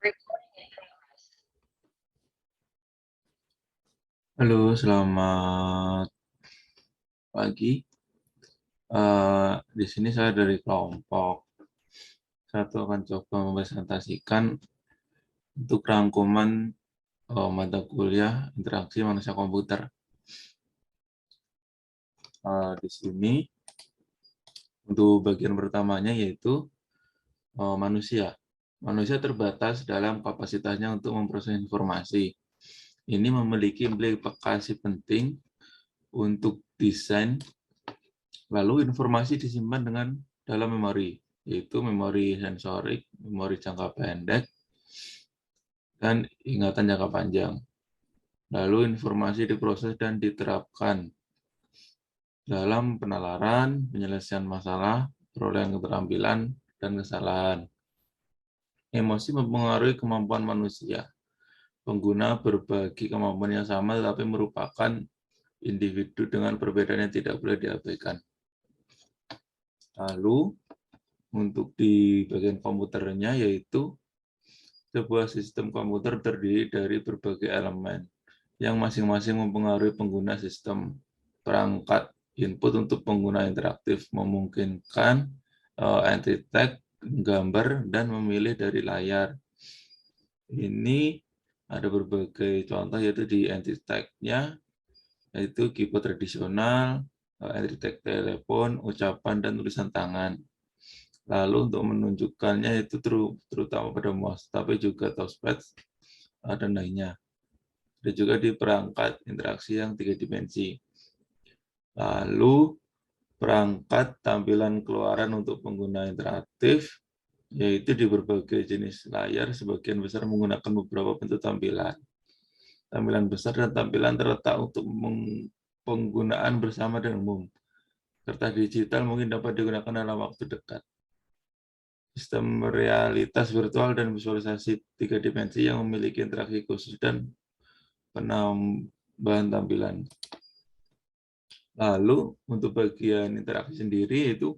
Halo, selamat pagi. Di sini saya dari kelompok satu akan coba mempresentasikan untuk rangkuman mata kuliah interaksi manusia komputer. Di sini untuk bagian pertamanya yaitu manusia. Manusia terbatas dalam kapasitasnya untuk memproses informasi. Ini memiliki implikasi penting untuk desain. Lalu informasi disimpan dalam memori, yaitu memori sensorik, memori jangka pendek, dan ingatan jangka panjang. Lalu informasi diproses dan diterapkan dalam penalaran, penyelesaian masalah, perolehan keterampilan, dan kesalahan. Emosi mempengaruhi kemampuan manusia. Pengguna berbagi kemampuan yang sama tetapi merupakan individu dengan perbedaan yang tidak boleh diabaikan. Lalu untuk di bagian komputernya yaitu sebuah sistem komputer terdiri dari berbagai elemen yang masing-masing mempengaruhi pengguna sistem. Perangkat input untuk pengguna interaktif memungkinkan entry tag, gambar, dan memilih dari layar. Ini ada berbagai contoh yaitu di entry tag-nya, yaitu keyboard tradisional, entry tag telepon, ucapan, dan tulisan tangan. Lalu untuk menunjukkannya itu terutama pada mouse, tapi juga touchpad dan lainnya. Ada juga di perangkat interaksi yang 3 dimensi. Lalu perangkat tampilan keluaran untuk pengguna interaktif, yaitu di berbagai jenis layar, sebagian besar menggunakan beberapa bentuk tampilan. Tampilan besar dan tampilan terletak untuk penggunaan bersama dan umum. Kertas digital mungkin dapat digunakan dalam waktu dekat. Sistem realitas virtual dan visualisasi 3 dimensi yang memiliki interaksi khusus dan penambahan tampilan. Lalu untuk bagian interaksi sendiri yaitu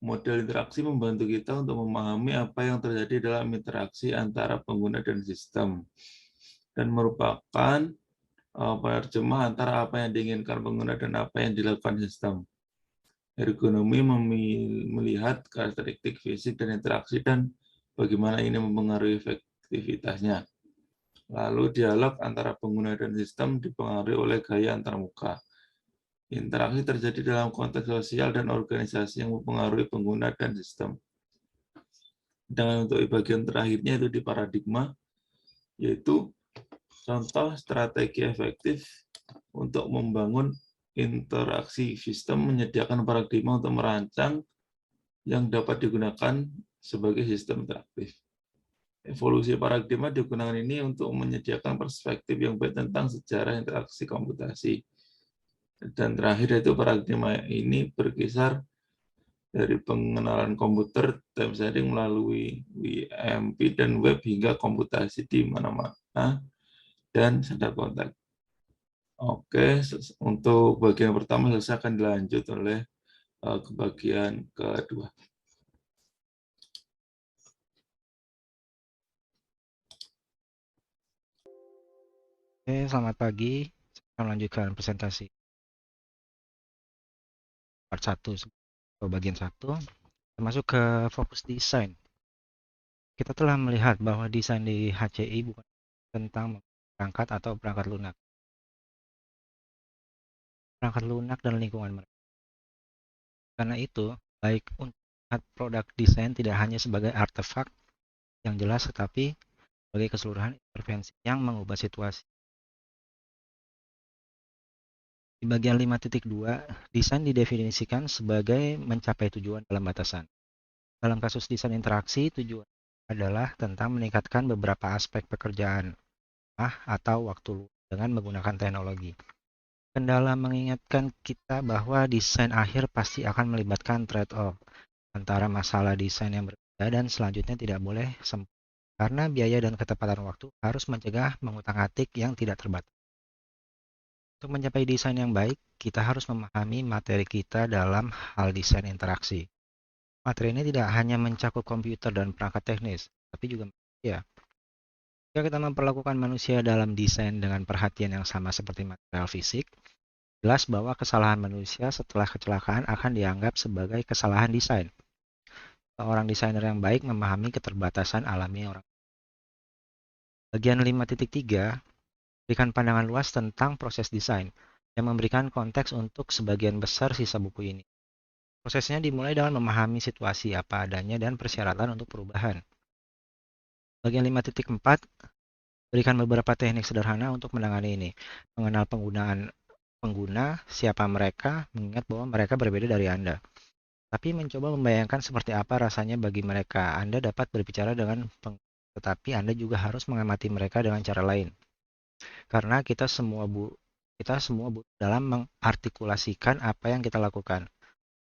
model interaksi membantu kita untuk memahami apa yang terjadi dalam interaksi antara pengguna dan sistem dan merupakan penerjemah antara apa yang diinginkan pengguna dan apa yang dilakukan sistem. Ergonomi melihat karakteristik fisik dan interaksi dan bagaimana ini mempengaruhi efektivitasnya. Lalu dialog antara pengguna dan sistem dipengaruhi oleh gaya antarmuka. Interaksi terjadi dalam konteks sosial dan organisasi yang mempengaruhi pengguna dan sistem. Dan untuk bagian terakhirnya itu di paradigma, yaitu contoh strategi efektif untuk membangun interaksi sistem menyediakan paradigma untuk merancang yang dapat digunakan sebagai sistem interaktif. Evolusi paradigma digunakan ini untuk menyediakan perspektif yang baik tentang sejarah interaksi komputasi. Dan terakhir yaitu paradigma ini berkisar dari pengenalan komputer, time sharing melalui WMP dan web hingga komputasi di mana-mana dan standar kontak. Oke, untuk bagian pertama selesai akan dilanjut oleh ke bagian kedua. Oke, selamat pagi. Saya akan melanjutkan presentasi part 1 atau bagian 1, termasuk ke fokus desain. Kita telah melihat bahwa desain di HCI bukan tentang perangkat atau perangkat lunak. Perangkat lunak dan lingkungan mereka. Karena itu, baik untuk melihat produk desain tidak hanya sebagai artefak yang jelas, tetapi sebagai keseluruhan intervensi yang mengubah situasi. Di bagian 5.2, desain didefinisikan sebagai mencapai tujuan dalam batasan. Dalam kasus desain interaksi, tujuan adalah tentang meningkatkan beberapa aspek pekerjaan atau waktu dengan menggunakan teknologi. Kendala mengingatkan kita bahwa desain akhir pasti akan melibatkan trade-off antara masalah desain yang berbeda dan selanjutnya tidak boleh sempurna karena biaya dan ketepatan waktu harus mencegah mengutak-atik yang tidak terbatas. Untuk mencapai desain yang baik, kita harus memahami materi kita dalam hal desain interaksi. Materi ini tidak hanya mencakup komputer dan perangkat teknis, tapi juga manusia. Jika kita memperlakukan manusia dalam desain dengan perhatian yang sama seperti material fisik, jelas bahwa kesalahan manusia setelah kecelakaan akan dianggap sebagai kesalahan desain. Seorang desainer yang baik memahami keterbatasan alami orang. Bagian 5.3 berikan pandangan luas tentang proses desain yang memberikan konteks untuk sebagian besar sisa buku ini. Prosesnya dimulai dengan memahami situasi apa adanya dan persyaratan untuk perubahan. Bagian 5.4 berikan beberapa teknik sederhana untuk menangani ini. Mengenal pengguna, siapa mereka, mengingat bahwa mereka berbeda dari Anda. Tapi mencoba membayangkan seperti apa rasanya bagi mereka. Anda dapat berbicara dengan tetapi Anda juga harus mengamati mereka dengan cara lain. Karena kita semua dalam mengartikulasikan apa yang kita lakukan.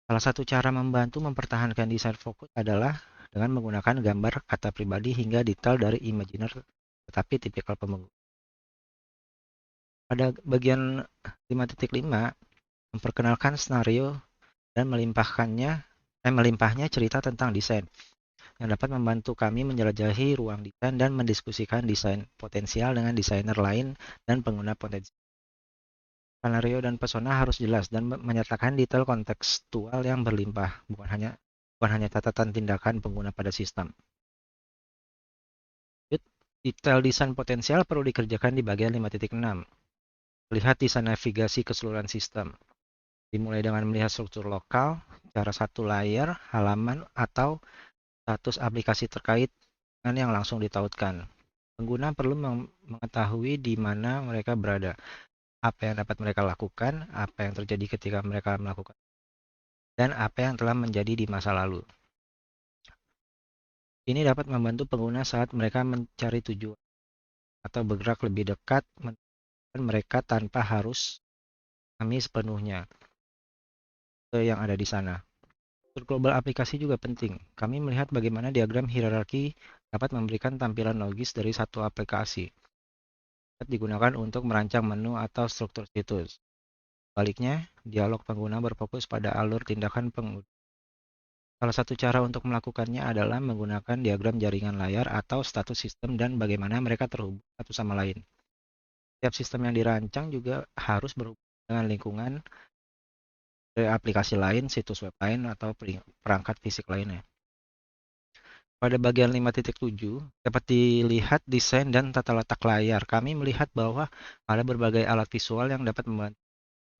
Salah satu cara membantu mempertahankan desain fokus adalah dengan menggunakan gambar kata pribadi hingga detail dari imajiner tetapi tipikal pemangku. Pada bagian 5.5 memperkenalkan skenario dan melimpahnya cerita tentang desain yang dapat membantu kami menjelajahi ruang desain dan mendiskusikan desain potensial dengan desainer lain dan pengguna potensial. Skenario dan pesona harus jelas dan menyertakan detail kontekstual yang berlimpah, bukan hanya catatan tindakan pengguna pada sistem. Detail desain potensial perlu dikerjakan di bagian 5.6. Lihat desain navigasi keseluruhan sistem. Dimulai dengan melihat struktur lokal, cara satu layar, halaman, atau status aplikasi terkait dengan yang langsung ditautkan. Pengguna perlu mengetahui di mana mereka berada, apa yang dapat mereka lakukan, apa yang terjadi ketika mereka melakukan, dan apa yang telah menjadi di masa lalu. Ini dapat membantu pengguna saat mereka mencari tujuan atau bergerak lebih dekat dengan mereka tanpa harus kami sepenuhnya yang ada di sana. Struktur global aplikasi juga penting. Kami melihat bagaimana diagram hierarki dapat memberikan tampilan logis dari satu aplikasi. Dapat digunakan untuk merancang menu atau struktur situs. Sebaliknya, dialog pengguna berfokus pada alur tindakan pengguna. Salah satu cara untuk melakukannya adalah menggunakan diagram jaringan layar atau status sistem dan bagaimana mereka terhubung satu sama lain. Setiap sistem yang dirancang juga harus berhubungan dengan lingkungan aplikasi lain, situs web lain, atau perangkat fisik lainnya. Pada bagian 5.7 dapat dilihat desain dan tata letak layar. Kami melihat bahwa ada berbagai alat visual yang dapat membantu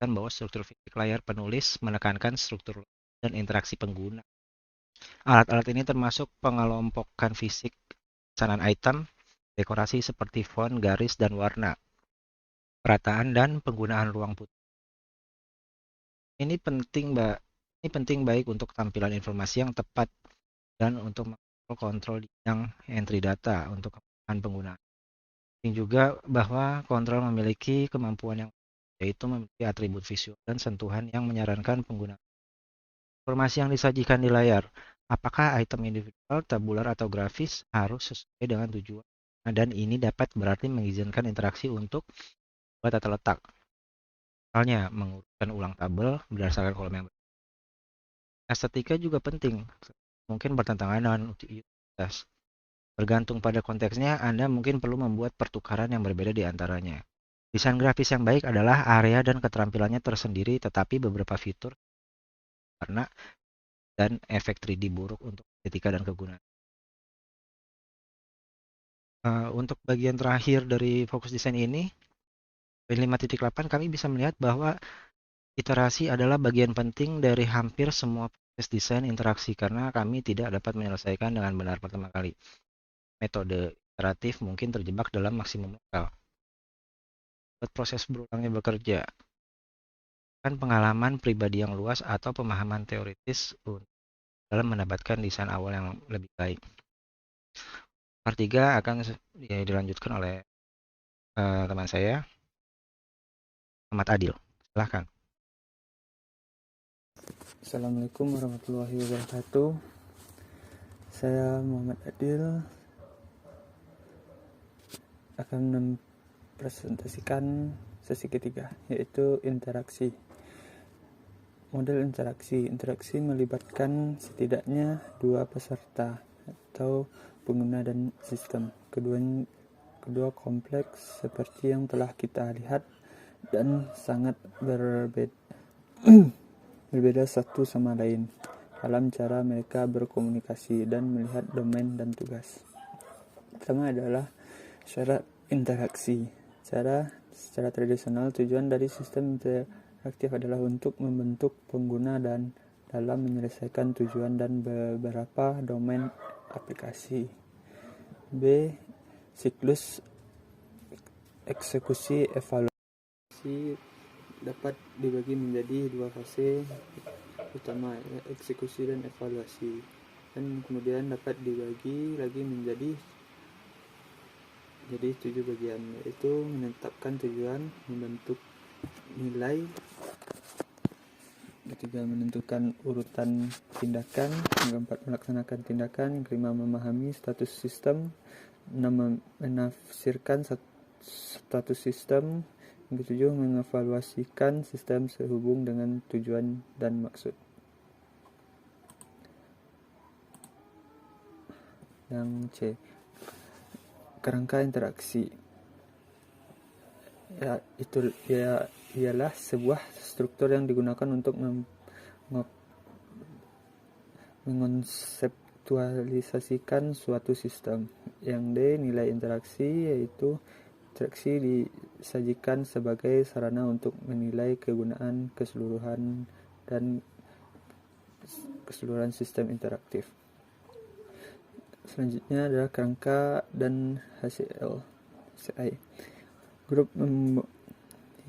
bahwa struktur fisik layar penulis menekankan struktur dan interaksi pengguna. Alat-alat ini termasuk pengelompokan fisik, pesanan item, dekorasi seperti font, garis, dan warna, perataan, dan penggunaan ruang putih. Ini penting baik untuk tampilan informasi yang tepat dan untuk kontrol yang entry data untuk keamanan pengguna. Penting juga bahwa kontrol memiliki kemampuan yang yaitu memiliki atribut visual dan sentuhan yang menyarankan pengguna. Informasi yang disajikan di layar, apakah item individual, tabular, atau grafis harus sesuai dengan tujuan. Dan ini dapat berarti mengizinkan interaksi untuk buat tata letak. Misalnya, mengurutkan ulang tabel berdasarkan kolom yang berbeda. Estetika juga penting, mungkin bertentangan dengan utilitas. Bergantung pada konteksnya, Anda mungkin perlu membuat pertukaran yang berbeda di antaranya. Desain grafis yang baik adalah area dan keterampilannya tersendiri, tetapi beberapa fitur warna dan efek 3D buruk untuk estetika dan kegunaan. Untuk bagian terakhir dari fokus desain ini, poin 5.8 kami bisa melihat bahwa iterasi adalah bagian penting dari hampir semua proses desain interaksi karena kami tidak dapat menyelesaikan dengan benar pertama kali. Metode iteratif mungkin terjebak dalam maksimum lokal. Buat proses berulangnya bekerja, kan pengalaman pribadi yang luas atau pemahaman teoritis dalam mendapatkan desain awal yang lebih baik. Part 3 akan dilanjutkan oleh teman saya, Ahmad Adil. Silahkan. Assalamualaikum warahmatullahi wabarakatuh. Saya Muhammad Adil akan mempresentasikan sesi ketiga, yaitu interaksi. Model interaksi melibatkan setidaknya dua peserta atau pengguna dan sistem. kedua kompleks seperti yang telah kita lihat dan sangat berbeda satu sama lain dalam cara mereka berkomunikasi dan melihat domain dan tugas. Pertama adalah syarat interaksi. Secara tradisional, tujuan dari sistem interaktif adalah untuk membentuk pengguna dan dalam menyelesaikan tujuan dan beberapa domain aplikasi. B. Siklus eksekusi evaluasi dapat dibagi menjadi dua fase utama, eksekusi dan evaluasi, dan kemudian dapat dibagi lagi menjadi 7 bagian, yaitu menetapkan tujuan, membentuk nilai, ketiga menentukan urutan tindakan, yang keempat melaksanakan tindakan, yang kelima memahami status sistem, enam menafsirkan status sistem, yang ketujuh mengevaluasikan sistem sehubung dengan tujuan dan maksud. Yang C, kerangka interaksi. Ialah sebuah struktur yang digunakan untuk mengonseptualisasikan suatu sistem. Yang D, nilai interaksi, yaitu interaksi disajikan sebagai sarana untuk menilai kegunaan keseluruhan sistem interaktif. Selanjutnya adalah kerangka dan HCI. Grup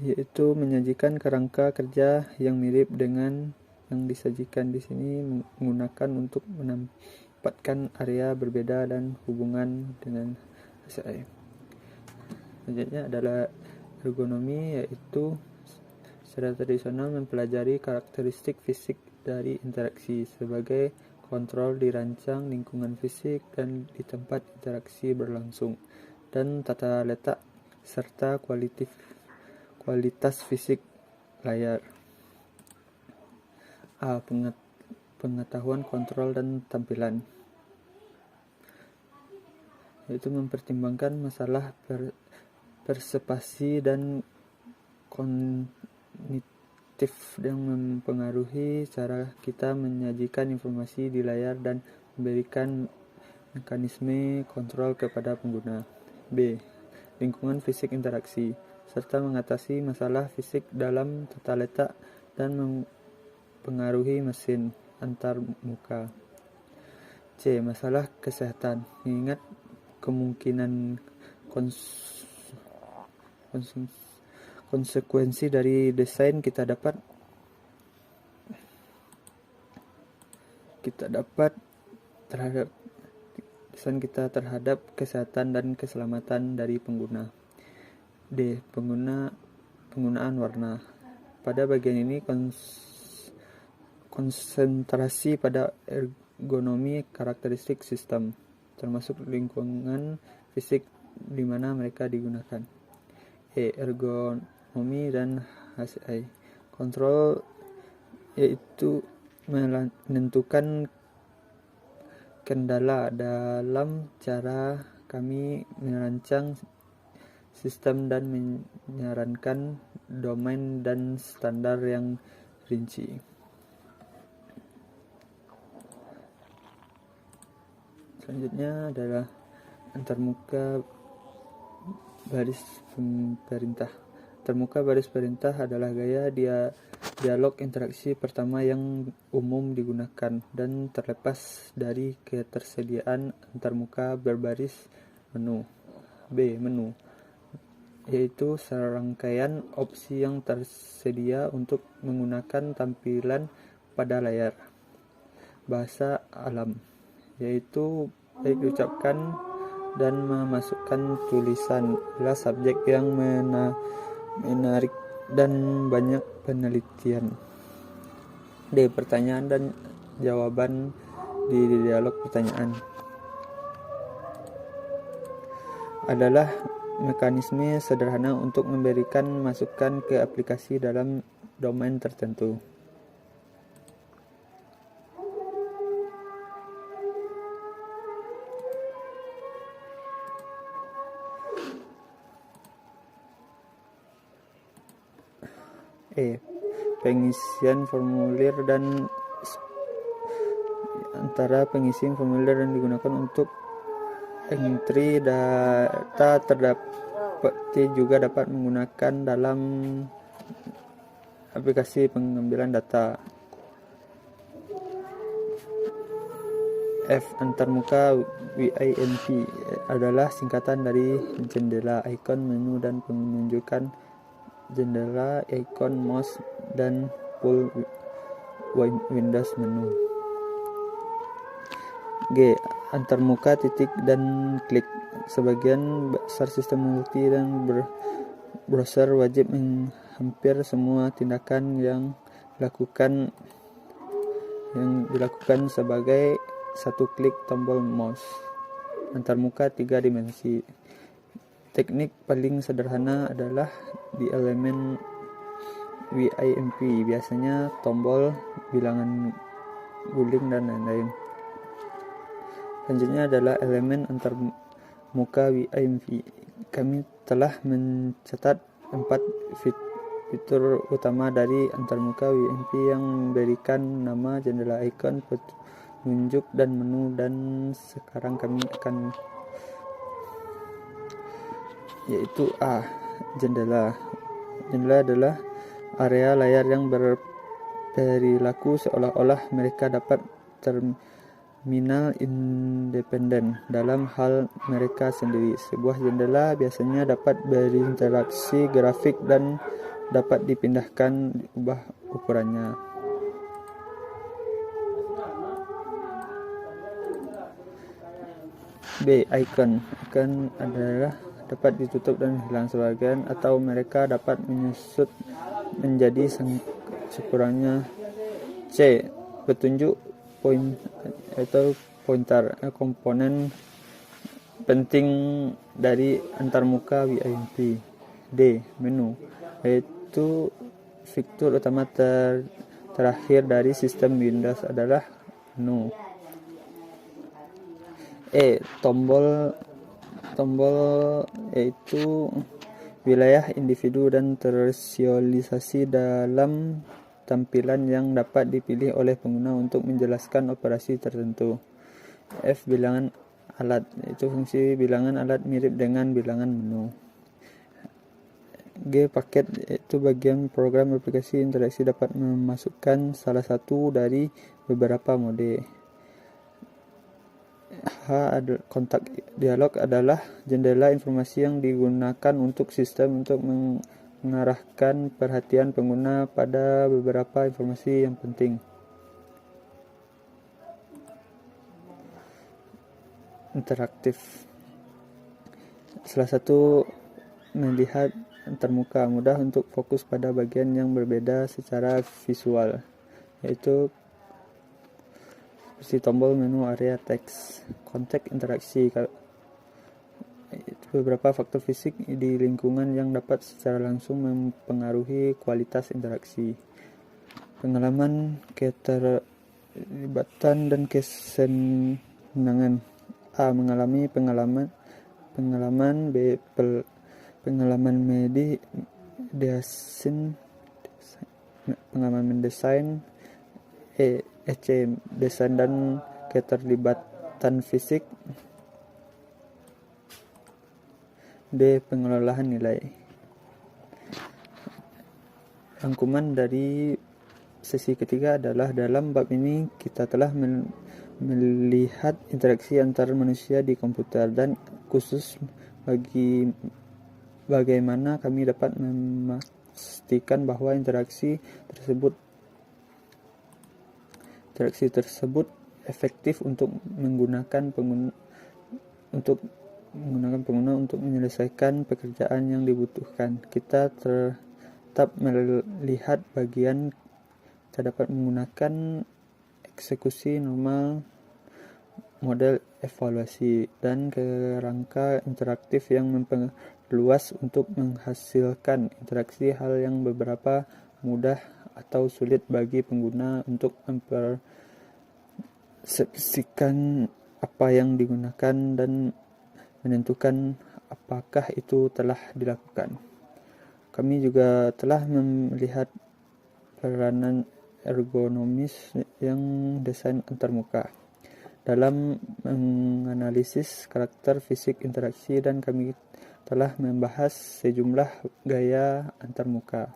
yaitu menyajikan kerangka kerja yang mirip dengan yang disajikan di sini, menggunakan untuk menempatkan area berbeda dan hubungan dengan HCI. Selanjutnya adalah ergonomi, yaitu secara tradisional mempelajari karakteristik fisik dari interaksi sebagai kontrol dirancang lingkungan fisik dan di tempat interaksi berlangsung, dan tata letak serta kualitas fisik layar. A. Pengetahuan kontrol dan tampilan, yaitu mempertimbangkan masalah persepasi dan kognitif yang mempengaruhi cara kita menyajikan informasi di layar dan memberikan mekanisme kontrol kepada pengguna. B. Lingkungan fisik interaksi, serta mengatasi masalah fisik dalam tata letak dan mempengaruhi mesin antar muka. C. Masalah kesehatan, mengingat kemungkinan konsekuensi dari desain kita terhadap kesehatan dan keselamatan dari pengguna. D. Penggunaan warna. Pada bagian ini konsentrasi pada ergonomi karakteristik sistem, termasuk lingkungan fisik di mana mereka digunakan. E. Ergonomi dan HCI. Kontrol, yaitu menentukan kendala dalam cara kami merancang sistem dan menyarankan domain dan standar yang rinci. Selanjutnya adalah antarmuka baris pemerintah. Antarmuka baris perintah adalah gaya dialog interaksi pertama yang umum digunakan dan terlepas dari ketersediaan antarmuka berbaris menu. B. Menu, yaitu serangkaian opsi yang tersedia untuk menggunakan tampilan pada layar. Bahasa alam, yaitu baik diucapkan dan memasukkan tulisan, adalah subjek yang menarik dan banyak penelitian. D. Pertanyaan dan jawaban di dialog pertanyaan adalah mekanisme sederhana untuk memberikan masukan ke aplikasi dalam domain tertentu. Pengisian formulir dan antara pengisian formulir dan digunakan untuk entry data terdapat juga dapat menggunakan dalam aplikasi pengambilan data. Antarmuka WIMP adalah singkatan dari jendela, ikon menu, dan penunjukan jendela, ikon mouse, dan full Windows menu. Antarmuka titik dan klik. Sebagian besar sistem multi dan browser wajib hampir semua tindakan yang dilakukan sebagai satu klik tombol mouse. Antarmuka 3 dimensi. Teknik paling sederhana adalah di elemen WIMP, biasanya tombol, bilangan guling, dan lain-lain. Selanjutnya adalah elemen antarmuka WIMP. Kami telah mencatat 4 fitur utama dari antarmuka WIMP yang memberikan nama, jendela, ikon, penunjuk, dan menu, dan sekarang kami akan yaitu jendela. Jendela adalah area layar yang berperilaku seolah-olah mereka dapat terminal independen dalam hal mereka sendiri. Sebuah jendela biasanya dapat berinteraksi grafik dan dapat dipindahkan, diubah ukurannya. Icon adalah dapat ditutup dan hilang sebagian, atau mereka dapat menyusut menjadi sekurangnya. Petunjuk atau pointer, komponen penting dari antarmuka WIMP. Menu, yaitu fitur utama terakhir dari sistem Windows adalah menu. Tombol yaitu wilayah individu dan tervisualisasi dalam tampilan yang dapat dipilih oleh pengguna untuk menjelaskan operasi tertentu. Bilangan alat, yaitu fungsi bilangan alat mirip dengan bilangan menu. Paket, yaitu bagian program aplikasi interaksi dapat memasukkan salah satu dari beberapa mode. Kontak dialog adalah jendela informasi yang digunakan untuk sistem untuk mengarahkan perhatian pengguna pada beberapa informasi yang penting. Interaktif. Salah satu melihat antarmuka mudah untuk fokus pada bagian yang berbeda secara visual, yaitu seperti tombol, menu, area, teks. Konteks interaksi, beberapa faktor fisik di lingkungan yang dapat secara langsung mempengaruhi kualitas interaksi. Pengalaman, keterlibatan, dan kesenangan. Mengalami pengalaman. Pengalaman mendesain. Desain dan keterlibatan fisik. Pengelolaan nilai. Rangkuman dari sesi ketiga adalah, dalam bab ini kita telah melihat interaksi antar manusia di komputer, dan khusus bagaimana kami dapat memastikan bahwa interaksi tersebut efektif untuk menggunakan pengguna untuk menyelesaikan pekerjaan yang dibutuhkan. Kita tetap melihat bagian kita dapat menggunakan eksekusi normal, model evaluasi, dan kerangka interaktif yang memperluas untuk menghasilkan interaksi, hal yang beberapa mudah atau sulit bagi pengguna untuk mempersepsikan apa yang digunakan dan menentukan apakah itu telah dilakukan. Kami juga telah melihat peranan ergonomis yang desain antarmuka dalam menganalisis karakter fisik interaksi, dan kami telah membahas sejumlah gaya antarmuka.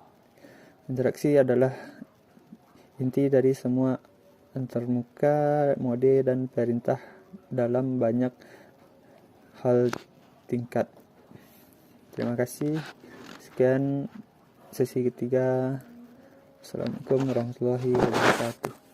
Interaksi adalah inti dari semua antarmuka, mode, dan perintah dalam banyak hal tingkat. Terima kasih. Sekian sesi ketiga. Assalamualaikum warahmatullahi wabarakatuh.